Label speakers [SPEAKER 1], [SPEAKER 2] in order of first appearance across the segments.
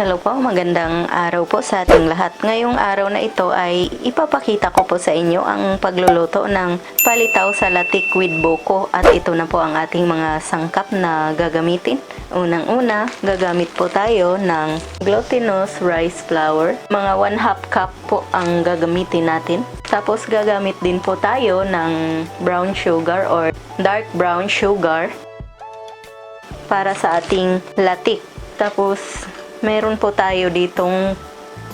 [SPEAKER 1] Hello po, magandang araw po sa ating lahat. Ngayong araw na ito ay ipapakita ko po sa inyo ang pagluluto ng palitaw sa latik with buko. At ito na po ang ating mga sangkap na gagamitin. Unang-una, gagamit po tayo ng glutinous rice flour. Mga 1/2 cup po ang gagamitin natin. Tapos gagamit din po tayo ng brown sugar or dark brown sugar para sa ating latik. Tapos meron po tayo ditong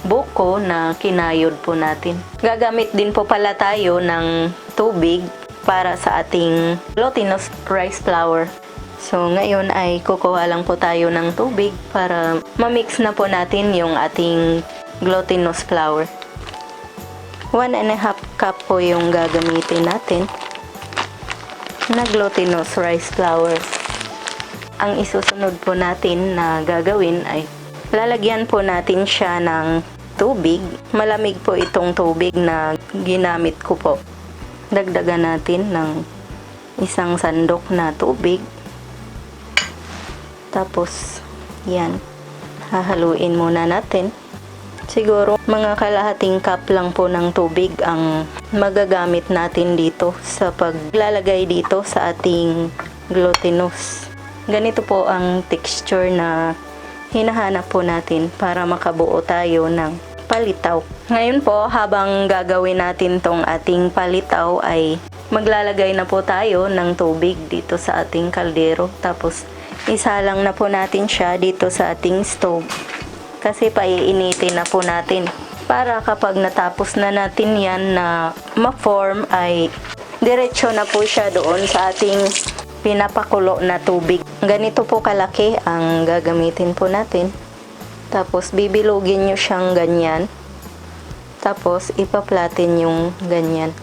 [SPEAKER 1] buko na kinayod po natin. Gagamit din po pala tayo ng tubig para sa ating glutinous rice flour. So ngayon ay kukuha lang po tayo ng tubig para ma-mix na po natin yung ating glutinous flour. 1/2 cup po yung gagamitin natin na glutinous rice flour. Ang isusunod po natin na gagawin ay lalagyan po natin siya ng tubig. Malamig po itong tubig na ginamit ko po. Dagdagan natin ng 1 sandok na tubig. Tapos, yan. Hahaluin muna natin. Siguro, mga kalahating cup lang po ng tubig ang magagamit natin dito sa paglalagay dito sa ating glutinous. Ganito po ang texture na hinahanap po natin para makabuo tayo ng palitaw. Ngayon po, habang gagawin natin tong ating palitaw ay maglalagay na po tayo ng tubig dito sa ating kaldero. Tapos, isalang na po natin siya dito sa ating stove. Kasi paiinitin na po natin. Para kapag natapos na natin yan na ma-form ay diretso na po siya doon sa ating pinapakulo na tubig. Ganito po kalaki ang gagamitin po natin. Tapos bibilugin nyo siyang ganyan. Tapos ipa-flatten yung ganyan.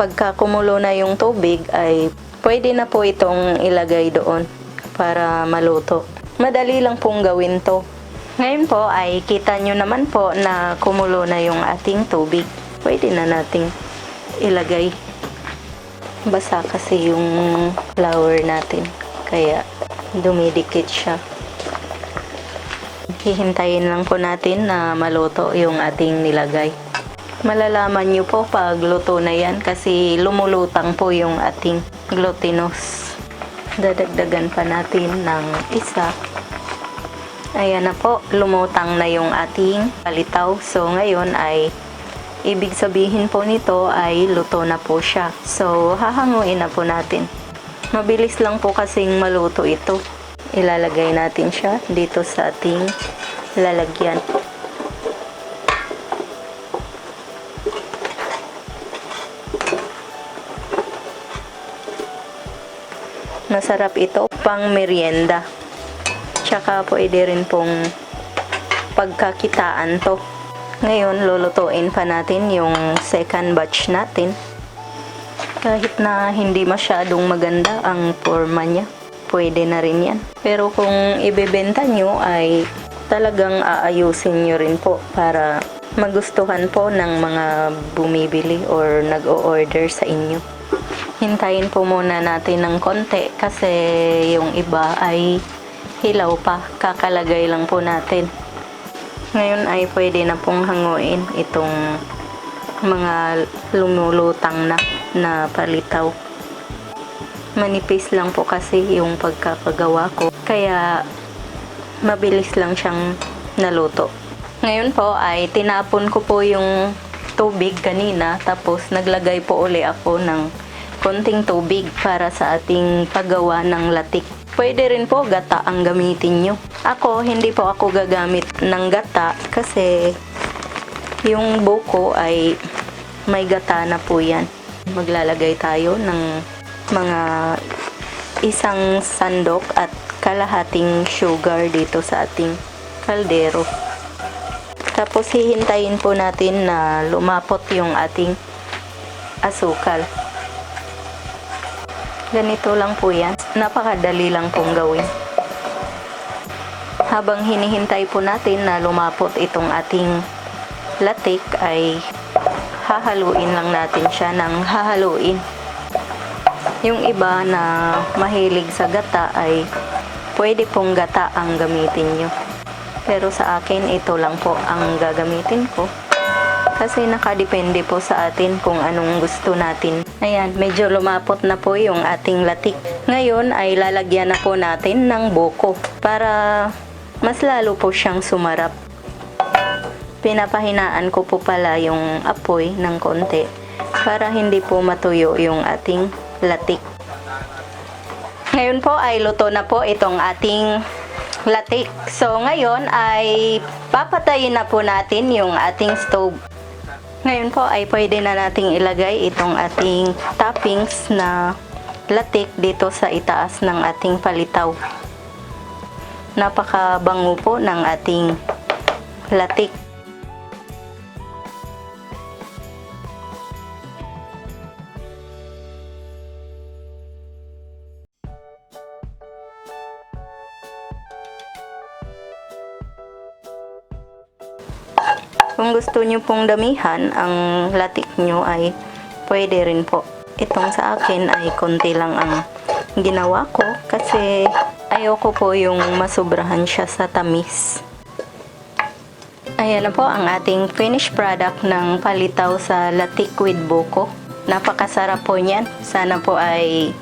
[SPEAKER 1] Pagka kumulo na yung tubig ay pwede na po itong ilagay doon para maluto. Madali lang pong gawin to. Ngayon po ay kita nyo naman po na kumulo na yung ating tubig. Pwede na nating ilagay. Basa kasi yung flour natin, kaya dumidikit siya. Hihintayin lang po natin na maluto yung ating nilagay. Malalaman nyo po pag luto na yan kasi lumulutang po yung ating glutinous. Dadagdagan pa natin ng isa. Ayan na po, lumutang na yung ating palitaw. So ngayon ay ibig sabihin po nito ay luto na po siya. So, hahanguin na po natin. Mabilis lang po kasing maluto ito. Ilalagay natin siya dito sa ating lalagyan. Masarap ito pang merienda. Tsaka pwede rin pong pagkakitaan to. Ngayon, lulutuin pa natin yung second batch natin. Kahit na hindi masyadong maganda ang forma niya, pwede na rin yan. Pero kung ibebenta nyo ay talagang aayusin nyo rin po para magustuhan po ng mga bumibili or nag-o-order sa inyo. Hintayin po muna natin ng konti kasi yung iba ay hilaw pa. Kakalagay lang po natin. Ngayon ay pwede na pong hanguin itong mga lumulutang na palitaw. Manipis lang po kasi yung pagkakagawa ko. Kaya mabilis lang siyang naluto. Ngayon po ay tinapon ko po yung tubig kanina. Tapos naglagay po uli ako ng konting tubig para sa ating paggawa ng latik. Pwede rin po gata ang gamitin nyo. Ako, hindi po ako gagamit ng gata kasi yung buko ay may gata na po yan. Maglalagay tayo ng mga 1 sandok at kalahating sugar dito sa ating kaldero. Tapos hihintayin po natin na lumapot yung ating asukal. Ganito lang po yan. Napakadali lang pong gawin. Habang hinihintay po natin na lumapot itong ating latik ay hahaluin lang natin siya ng hahaluin. Yung iba na mahilig sa gata ay pwede pong gata ang gamitin nyo. Pero sa akin, ito lang po ang gagamitin ko. Kasi nakadepende po sa atin kung anong gusto natin. Ayan, medyo lumapot na po yung ating latik. Ngayon ay lalagyan na po natin ng buko para mas lalo po siyang sumarap. Pinapahinaan ko po pala yung apoy ng konti para hindi po matuyo yung ating latik. Ngayon po ay luto na po itong ating latik. So ngayon ay papatayin na po natin yung ating stove. Ngayon po ay pwede na nating ilagay itong ating toppings na latik dito sa itaas ng ating palitaw. Napakabango po ng ating latik. Kung gusto nyo pong damihan ang latik nyo ay pwede rin po. Itong sa akin ay konti lang ang ginawa ko kasi ayoko po yung masubrahan siya sa tamis. Ayan na po ang ating finished product ng palitaw sa latik with buko. Napakasarap po niyan. Sana po ay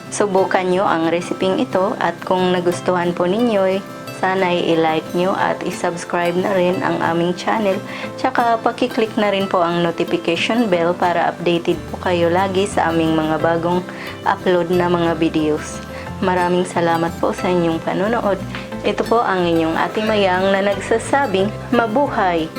[SPEAKER 1] subukan nyo ang reseping ito at kung nagustuhan po ninyo, sana i-like nyo at i-subscribe na rin ang aming channel. Tsaka pakiclick na rin po ang notification bell para updated po kayo lagi sa aming mga bagong upload na mga videos. Maraming salamat po sa inyong panonood. Ito po ang inyong Ate Mayang na nagsasabing mabuhay!